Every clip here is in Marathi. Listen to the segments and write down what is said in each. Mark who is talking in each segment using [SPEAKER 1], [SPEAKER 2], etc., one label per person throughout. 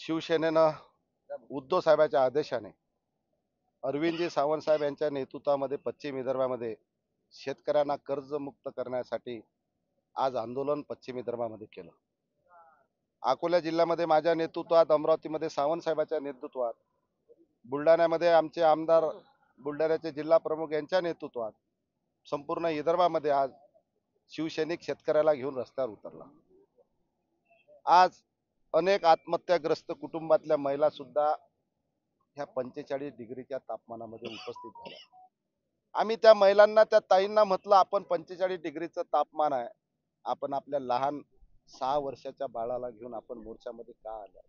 [SPEAKER 1] शिवसेनेनं उद्धव साहेबांच्या आदेशाने अरविंदजी सावंत साहेब यांच्या नेतृत्वामध्ये पश्चिम विदर्भामध्ये शेतकऱ्यांना कर्जमुक्त करण्यासाठी आज आंदोलन पश्चिम विदर्भामध्ये केलं. अकोला जिल्ह्यामध्ये माझ्या नेतृत्वात, अमरावतीमध्ये सावंत साहेबांच्या नेतृत्वात, बुलढाण्यामध्ये आमचे आमदार, बुलढाण्याचे जिल्हा प्रमुख यांच्या नेतृत्वात संपूर्ण विदर्भामध्ये आज शिवसैनिक शेतकऱ्याला घेऊन रस्त्यावर उतरला. आज अनेक आत्महत्याग्रस्त कुटुंबातल्या महिला सुद्धा ह्या 45 डिग्रीच्या तापमानामध्ये उपस्थित झाल्या. आम्ही त्या महिलांना, त्या ताईंना म्हटलं, आपण 45 डिग्रीचं तापमान आहे, आपण आपल्या लहान 6 वर्षाच्या बाळाला घेऊन आपण मोर्चामध्ये का आल्या?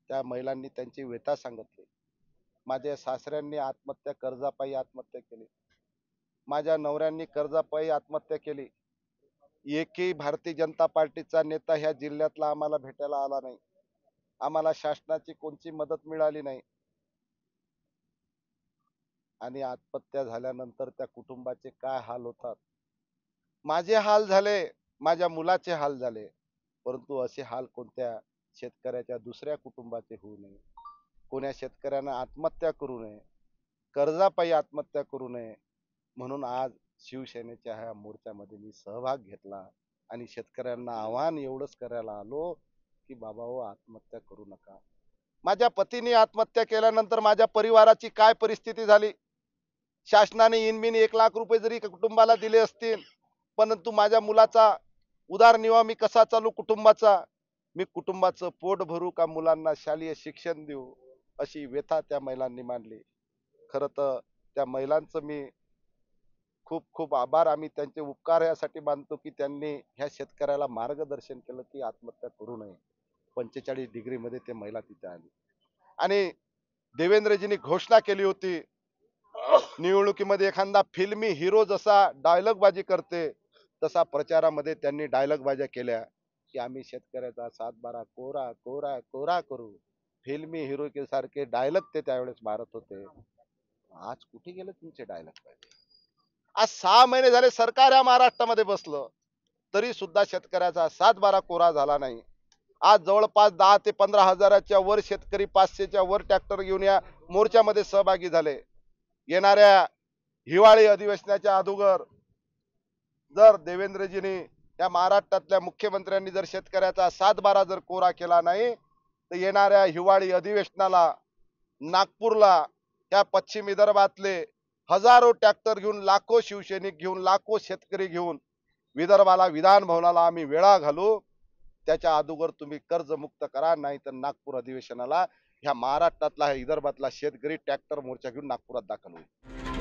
[SPEAKER 1] त्या महिलांनी त्यांची व्यथा सांगितली. माझ्या सासऱ्यांनी आत्महत्या, कर्जापायी आत्महत्या केली. माझ्या नवऱ्यांनी कर्जापायी आत्महत्या केली. एकही भारतीय जनता पार्टीचा नेता ह्या जिल्ह्यातला आम्हाला भेटायला आला नाही. आम्हाला शासनाची कोणती मदत मिळाली नाही. आणि आत्महत्या झाल्यानंतर त्या कुटुंबाचे काय हाल होतात. माझे हाल झाले, माझ्या मुलाचे हाल झाले, परंतु असे हाल कोणत्या शेतकऱ्याच्या दुसऱ्या कुटुंबाचे होऊ नये. कोण्या शेतकऱ्यानं आत्महत्या करू नये, कर्जापायी आत्महत्या करू नये, म्हणून आज शिवसेनेच्या ह्या मोर्चामध्ये मी सहभाग घेतला आणि शेतकऱ्यांना आव्हान एवढंच करायला आलो की बाबा हो, आत्महत्या करू नका. माझ्या पतीने आत्महत्या केल्यानंतर माझ्या परिवाराची काय परिस्थिती झाली. शासनाने इनमिन 1 लाख रुपये जरी कुटुंबाला दिले असतील, परंतु माझ्या मुलाचा उदरनिर्वाह मी कसा चालू कुटुंबाचा, मी कुटुंबाचं पोट भरू का मुलांना शालेय शिक्षण देऊ, अशी व्यथा त्या महिलांनी मांडली. खरं तर त्या महिलांचं मी खूप खूप आभार, आम्ही त्यांचे उपकार यासाठी मानतो की त्यांनी ह्या शेतकऱ्याला मार्गदर्शन केलं की आत्महत्या करू नये. 45 डिग्रीमध्ये ते महिला तिथे आली आणि देवेंद्रजींनी घोषणा केली होती, निवडणुकीमध्ये एखादा फिल्मी हिरो जसा डायलॉग बाजी करते तसा प्रचारामध्ये त्यांनी डायलॉग बाज्या केल्या की आम्ही शेतकऱ्याचा 7-12 कोरा कोरा कोरा करू. फिल्मी हिरो सारखे डायलॉग ते त्यावेळेस मारत होते. आज कुठे गेले तुमचे डायलॉग? आज 6 महिने झाले सरकार या महाराष्ट्रामध्ये बसलं, तरी सुद्धा शेतकऱ्याचा 7-12 कोरा झाला नाही. आज जवळपास 10 ते 15 हजाराच्या वर शेतकरी, 500च्या वर ट्रॅक्टर घेऊन या मोर्चामध्ये सहभागी झाले. येणाऱ्या हिवाळी अधिवेशनाच्या अगोदर जर देवेंद्रजींनी, या महाराष्ट्रातल्या मुख्यमंत्र्यांनी जर शेतकऱ्याचा 7-12 जर कोरा केला नाही, तर येणाऱ्या हिवाळी अधिवेशनाला नागपूरला त्या पश्चिम विदर्भातले हजारो ट्रॅक्टर घेऊन, लाखो शिवसैनिक घेऊन, लाखो शेतकरी घेऊन विदर्भाला, विधान भवनाला आम्ही वेळा घालू. त्याच्या अगोदर तुम्ही कर्जमुक्त करा, नाही तर नागपूर अधिवेशनाला ह्या महाराष्ट्रातला, ह्या विदर्भातला शेतकरी ट्रॅक्टर मोर्चा घेऊन नागपुरात दाखल होईल.